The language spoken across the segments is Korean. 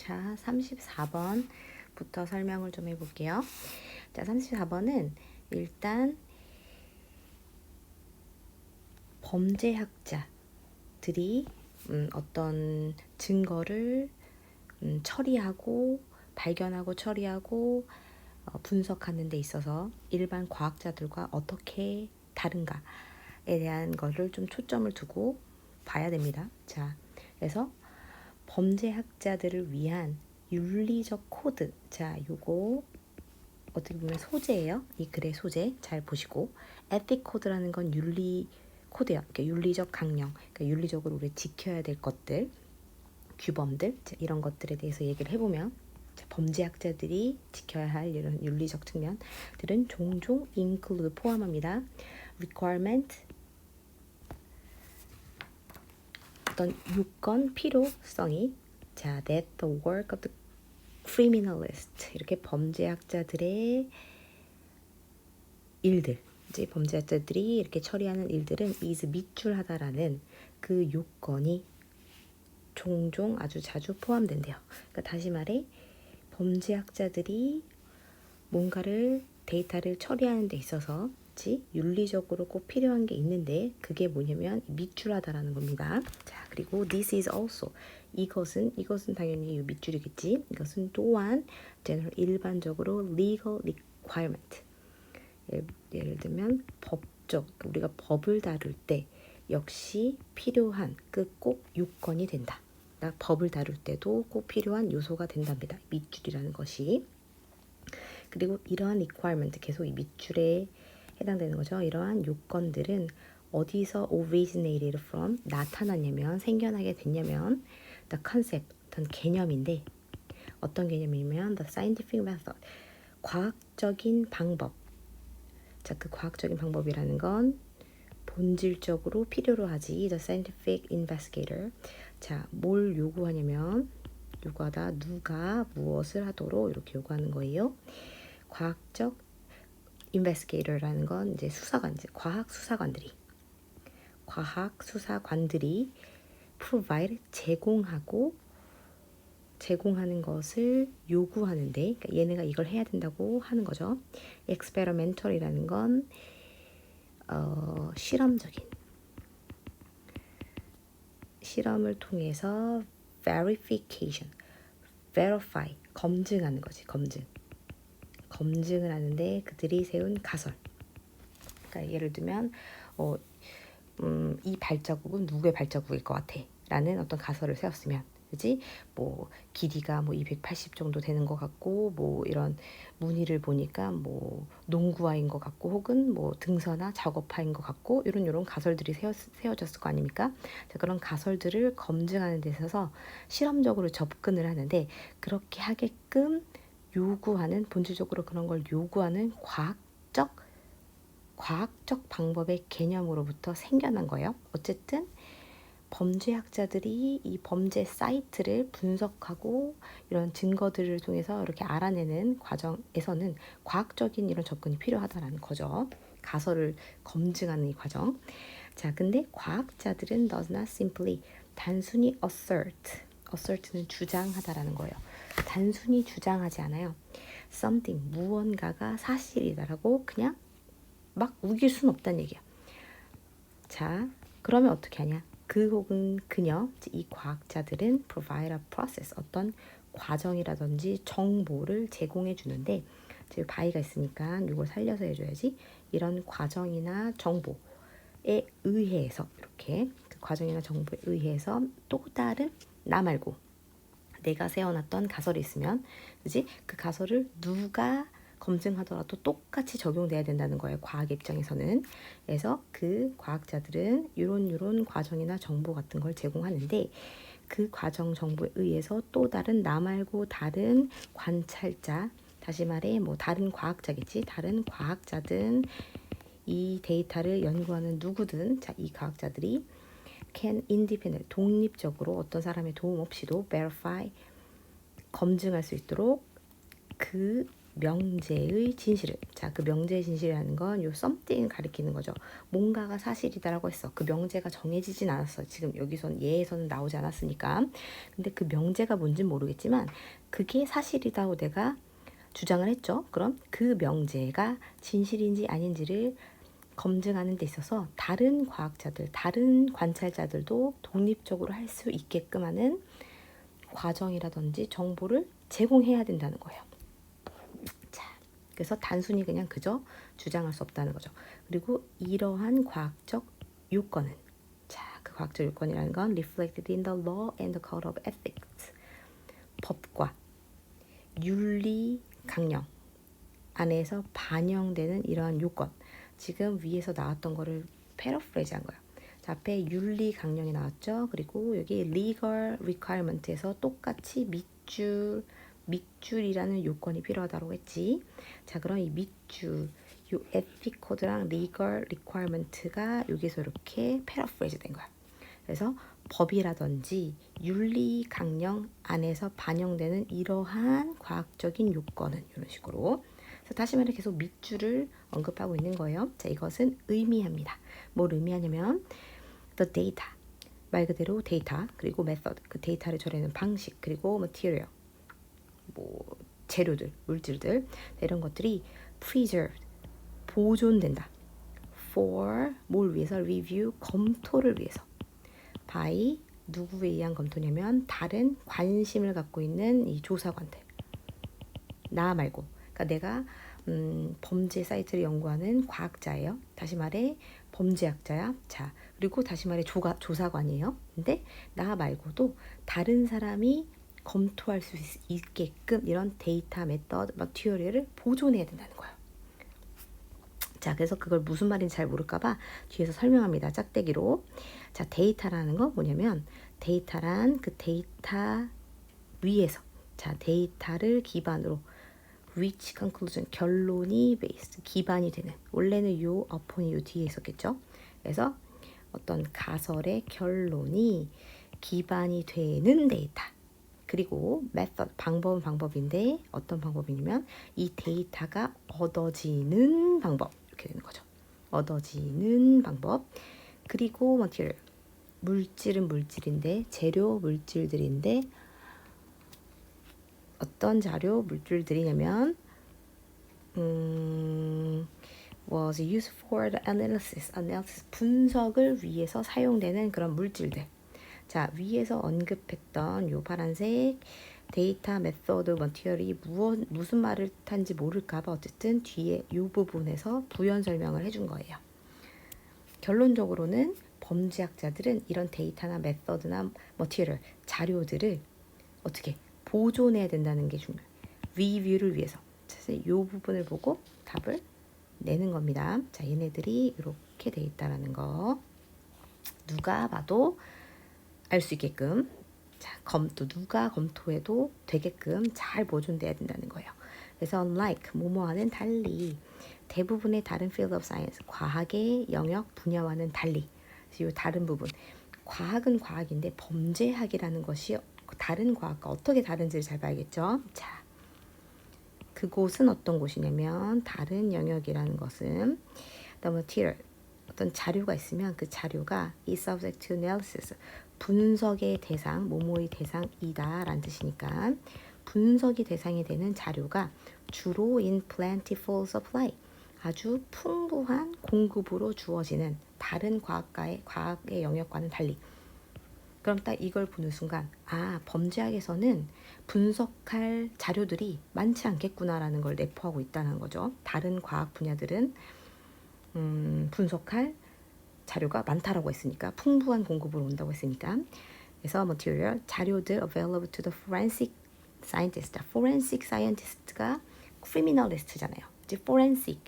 자, 34번부터 설명을 좀 해볼게요. 자, 34번은 일단 범죄학자들이 어떤 증거를 처리하고 발견하고 처리하고 분석하는 데 있어서 일반 과학자들과 어떻게 다른가에 대한 거를 좀 초점을 두고 봐야 됩니다. 자, 그래서 범죄학자들을 위한 윤리적 코드. 자, 요거 어떻게 보면 소재예요. 이 글의 소재 잘 보시고, 에틱 코드라는 건 윤리 코드야. 그러니까 윤리적 강령. 그러니까 윤리적으로 우리 지켜야 될 것들, 규범들, 자, 이런 것들에 대해서 얘기를 해보면, 자, 범죄학자들이 지켜야 할 이런 윤리적 측면들은 종종 include 포함합니다. requirement 어떤 요건 필요성이 자 that the work of the criminalist 이렇게 범죄학자들의 일들 이제 범죄학자들이 이렇게 처리하는 일들은 is 밑줄하다라는 그 요건이 종종 아주 자주 포함된대요. 그러니까 다시 말해 범죄학자들이 뭔가를 데이터를 처리하는 데 있어서 윤리적으로 꼭 필요한 게 있는데 그게 뭐냐면 밑줄하다라는 겁니다. 자, 그리고 this is also 이것은 당연히 밑줄이겠지. 이것은 또한 general 일반적으로 legal requirement 예를 들면 법적 우리가 법을 다룰 때 역시 필요한 그 꼭 요건이 된다. 법을 다룰 때도 꼭 필요한 요소가 된답니다. 밑줄이라는 것이. 그리고 이러한 requirement 계속 이 밑줄에 해당되는 거죠. 이러한 요건들은 어디서 originated from 나타났냐면 생겨나게 됐냐면 the concept 어떤 개념인데 어떤 개념이냐면 the scientific method 과학적인 방법. 자, 그 과학적인 방법이라는 건 본질적으로 필요로 하지 the scientific investigator. 자, 뭘 요구하냐면 요구하다 누가 무엇을 하도록 이렇게 요구하는 거예요. 과학적 investigator라는 건 이제 수사관, 이제 과학 수사관들이 provide 제공하는 것을 요구하는데 그러니까 얘네가 이걸 해야 된다고 하는 거죠. experimental이라는 건 실험을 통해서 verify 검증하는 거지. 검증을 하는데 그들이 세운 가설. 그러니까 예를 들면 이 발자국은 누구의 발자국일 것 같아 라는 어떤 가설을 세웠으면 그지? 뭐 길이가 뭐 280 정도 되는 것 같고 뭐 이런 무늬를 보니까 뭐 농구화인 것 같고 혹은 뭐 등서나 작업화인 것 같고 이런 가설들이 세워졌을 거 아닙니까? 자, 그런 가설들을 검증하는 데 있어서 실험적으로 접근을 하는데 그렇게 하게끔 본질적으로 그런 걸 요구하는 과학적 방법의 개념으로부터 생겨난 거예요. 어쨌든 범죄학자들이 이 범죄 사이트를 분석하고 이런 증거들을 통해서 이렇게 알아내는 과정에서는 과학적인 이런 접근이 필요하다라는 거죠. 가설을 검증하는 이 과정. 자, 근데 과학자들은 does not simply 단순히 assert는 주장하다라는 거예요. 단순히 주장하지 않아요. something 무언가가 사실이다라고 그냥 막 우길 수는 없다는 얘기야. 자, 그러면 어떻게 하냐? 그 혹은 그녀, 이 과학자들은 provide a process, 어떤 과정이라든지 정보를 제공해 주는데 즉 바이가 있으니까 이걸 살려서 해줘야지. 이런 과정이나 정보에 의해서 이렇게 그 과정이나 정보에 의해서 또 다른 나 말고 내가 세워놨던 가설이 있으면 그지? 그 가설을 누가 검증하더라도 똑같이 적용돼야 된다는 거예요. 과학 입장에서는. 그래서 그 과학자들은 이런 과정이나 정보 같은 걸 제공하는데 그 과정 정보에 의해서 또 다른 나 말고 다른 관찰자 다시 말해 뭐 다른 과학자겠지. 다른 과학자든 이 데이터를 연구하는 누구든 자, 이 과학자들이 can independent 독립적으로 어떤 사람의 도움 없이도 verify 검증할 수 있도록 그 명제의 진실을. 자, 그 명제의 진실이라는 건 요 something 가리키는 거죠. 뭔가가 사실이다라고 했어. 그 명제가 정해지진 않았어. 지금 여기선 예에서는 나오지 않았으니까. 근데 그 명제가 뭔진 모르겠지만 그게 사실이다고 내가 주장을 했죠. 그럼 그 명제가 진실인지 아닌지를 검증하는 데 있어서 다른 과학자들, 다른 관찰자들도 독립적으로 할 수 있게끔 하는 과정이라든지 정보를 제공해야 된다는 거예요. 자, 그래서 단순히 그냥 그저 주장할 수 없다는 거죠. 그리고 이러한 과학적 요건은, 자, 그 과학적 요건이라는 건 reflected in the law and the code of ethics. 법과 윤리 강령 안에서 반영되는 이러한 요건. 지금 위에서 나왔던 거를 패러프레이즈한 거예요. 자, 앞에 윤리 강령이 나왔죠. 그리고 여기 legal requirement에서 똑같이 밑줄이라는 요건이 필요하다고 했지. 자, 그럼 이 밑줄, 요 ethic code랑 legal requirement가 여기서 이렇게 패러프레이즈 된 거야. 그래서 법이라든지 윤리 강령 안에서 반영되는 이러한 과학적인 요건은 이런 식으로. 그래서 다시 말해 계속 밑줄을 언급하고 있는 거예요. 자, 이것은 의미합니다. 뭘 의미하냐면 the data, 말 그대로 데이터, 그리고 method, 그 데이터를 처리하는 방식, 그리고 material, 뭐 재료들, 물질들, 이런 것들이 preserved, 보존된다. for, 뭘 위해서? review, 검토를 위해서. by, 누구에 의한 검토냐면 다른 관심을 갖고 있는 이 조사관들. 나 말고. 그러니까 내가 범죄 사이트를 연구하는 과학자예요. 다시 말해 범죄학자야. 자, 그리고 다시 말해 조사관이에요. 근데 나 말고도 다른 사람이 검토할 수 있게끔 이런 데이터, 메서드, 머티리얼을 보존해야 된다는 거예요. 자, 그래서 그걸 무슨 말인지 잘 모를까봐 뒤에서 설명합니다. 짝대기로. 자, 데이터라는 건 뭐냐면 데이터란 그 데이터 위에서, 자, 데이터를 기반으로 reach conclusion, 결론이 based, 기반이 되는. 원래는 요 upon이 요 뒤에 있었겠죠. 그래서 어떤 가설의 결론이 기반이 되는 데이터. 그리고 method, 방법은 방법인데 어떤 방법이냐면 이 데이터가 얻어지는 방법. 이렇게 되는 거죠. 얻어지는 방법. 그리고 material, 물질은 물질인데, 재료 물질들인데 어떤 자료 물질들이냐면 was used for the analysis, 분석을 위해서 사용되는 그런 물질들. 자, 위에서 언급했던 요 파란색 데이터, 메서드, 머티리얼이 무슨 말을 탄지 모를까봐 어쨌든 뒤에 요 부분에서 부연 설명을 해준 거예요. 결론적으로는 범죄학자들은 이런 데이터나 메서드나 머티리얼, 자료들을 어떻게 보존해야 된다는 게 중요해요. 리뷰를 위해서. 그래서 이 부분을 보고 답을 내는 겁니다. 자, 얘네들이 이렇게 돼 있다라는 거. 누가 봐도 알 수 있게끔. 자, 누가 검토해도 되게끔 잘 보존돼야 된다는 거예요. 그래서 unlike, 뭐뭐와는 달리, 대부분의 다른 field of science, 과학의 영역 분야와는 달리. 그래서 이 다른 부분. 과학은 과학인데 범죄학이라는 것이 다른 과학과 어떻게 다른지를 잘 봐야겠죠. 자, 그곳은 어떤 곳이냐면 다른 영역이라는 것은 the material, 어떤 자료가 있으면 그 자료가 is subject to analysis, 분석의 대상, 뭐뭐의 대상이다 라는 뜻이니까 분석이 대상이 되는 자료가 주로 in plentiful supply, 아주 풍부한 공급으로 주어지는 다른 과학의 영역과는 달리. 그럼 딱 이걸 보는 순간 범죄학에서는 분석할 자료들이 많지 않겠구나라는 걸 내포하고 있다는 거죠. 다른 과학 분야들은 분석할 자료가 많다라고 했으니까, 풍부한 공급으로 온다고 했으니까. 그래서 material, 자료들 available to the forensic scientist. forensic scientist가 criminalist잖아요. 이제 forensic,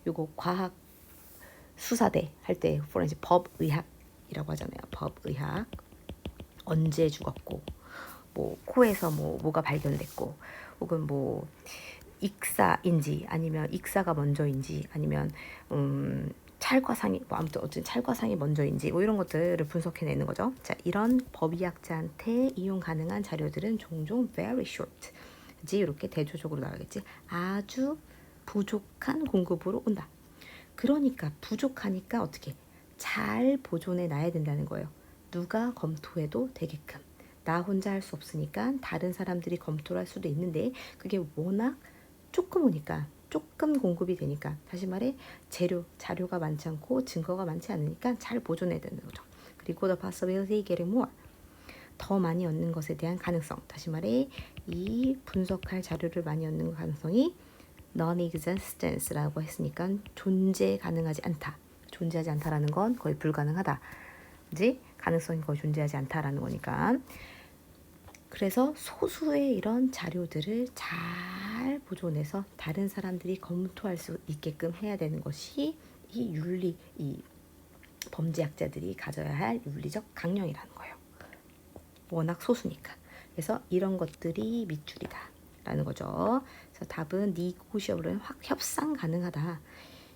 요거 과학 수사대 할 때 forensic, 법의학이라고 하잖아요. 법의학. 언제 죽었고, 뭐 코에서 뭐가 발견됐고, 혹은 뭐 익사인지 아니면 익사가 먼저인지 아니면 찰과상이 아무튼 어쨌든 찰과상이 먼저인지 이런 것들을 분석해내는 거죠. 자, 이런 법의학자한테 이용 가능한 자료들은 종종 very short, 그지? 이렇게 대조적으로 나가겠지. 아주 부족한 공급으로 온다. 그러니까 부족하니까 어떻게 잘 보존해 놔야 된다는 거예요. 누가 검토해도 되게끔. 나 혼자 할 수 없으니까 다른 사람들이 검토를 할 수도 있는데 그게 워낙 조금 오니까 조금 공급이 되니까 다시 말해 자료가 많지 않고 증거가 많지 않으니까 잘 보존해야 되는 거죠. 그리고 the possibility getting more. 더 많이 얻는 것에 대한 가능성. 다시 말해 이 분석할 자료를 많이 얻는 가능성이 non-existence라고 했으니까 존재 가능하지 않다. 존재하지 않다라는 건 거의 불가능하다. 그지? 가능성이 거의 존재하지 않다라는 거니까. 그래서 소수의 이런 자료들을 잘 보존해서 다른 사람들이 검토할 수 있게끔 해야 되는 것이 이 윤리, 이 범죄학자들이 가져야 할 윤리적 강령이라는 거예요. 워낙 소수니까. 그래서 이런 것들이 밑줄이다 라는 거죠. 그래서 답은 negotiable은 협상 가능하다.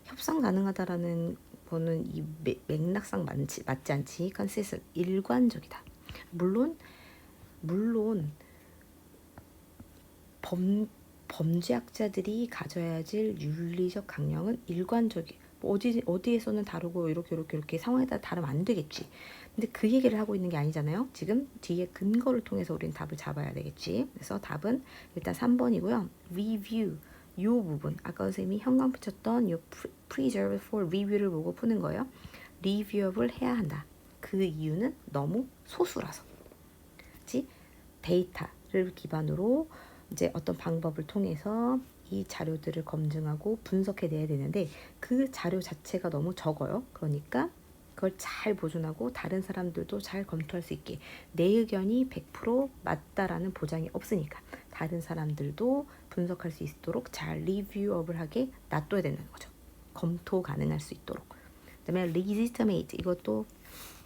협상 가능하다라는 거는 이 맥락상 맞지 않지. consistent, 일관적이다. 물론 범죄학자들이 가져야 할 윤리적 강령은 일관적이. 어디에서는 다르고 이렇게 상황에 따라 다르면 안 되겠지. 근데 그 얘기를 하고 있는 게 아니잖아요. 지금 뒤에 근거를 통해서 우리는 답을 잡아야 되겠지. 그래서 답은 일단 3번이고요. review 이 부분 아까 선생님이 형광 붙였던 이 preserve for review를 보고 푸는 거예요. reviewable 해야 한다. 그 이유는 너무 소수라서. 그치? 데이터를 기반으로 이제 어떤 방법을 통해서 이 자료들을 검증하고 분석해내야 되는데 그 자료 자체가 너무 적어요. 그러니까 그걸 잘 보존하고 다른 사람들도 잘 검토할 수 있게 내 의견이 100% 맞다라는 보장이 없으니까 다른 사람들도 분석할 수 있도록 잘 리뷰어블하게 놔둬야 된다는 거죠. 검토 가능할 수 있도록. 그다음에 legitimate 이것도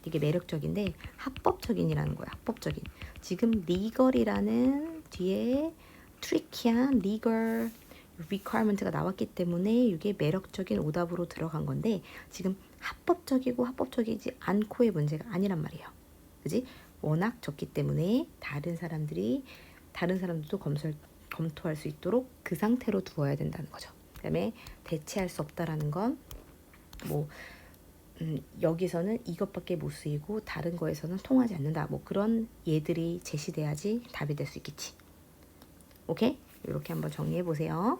되게 매력적인데 합법적인이라는 거야. 합법적인. 지금 legal이라는 뒤에 트리키한 legal requirement가 나왔기 때문에 이게 매력적인 오답으로 들어간 건데 지금 합법적이고 합법적이지 않고의 문제가 아니란 말이에요. 그지? 워낙 적기 때문에 다른 사람들도 검토할 수 있도록 그 상태로 두어야 된다는 거죠. 그다음에 대체할 수 없다라는 건 뭐 여기서는 이것밖에 못 쓰이고 다른 거에서는 통하지 않는다. 뭐 그런 예들이 제시돼야지 답이 될 수 있겠지. 오케이? 이렇게 한번 정리해 보세요.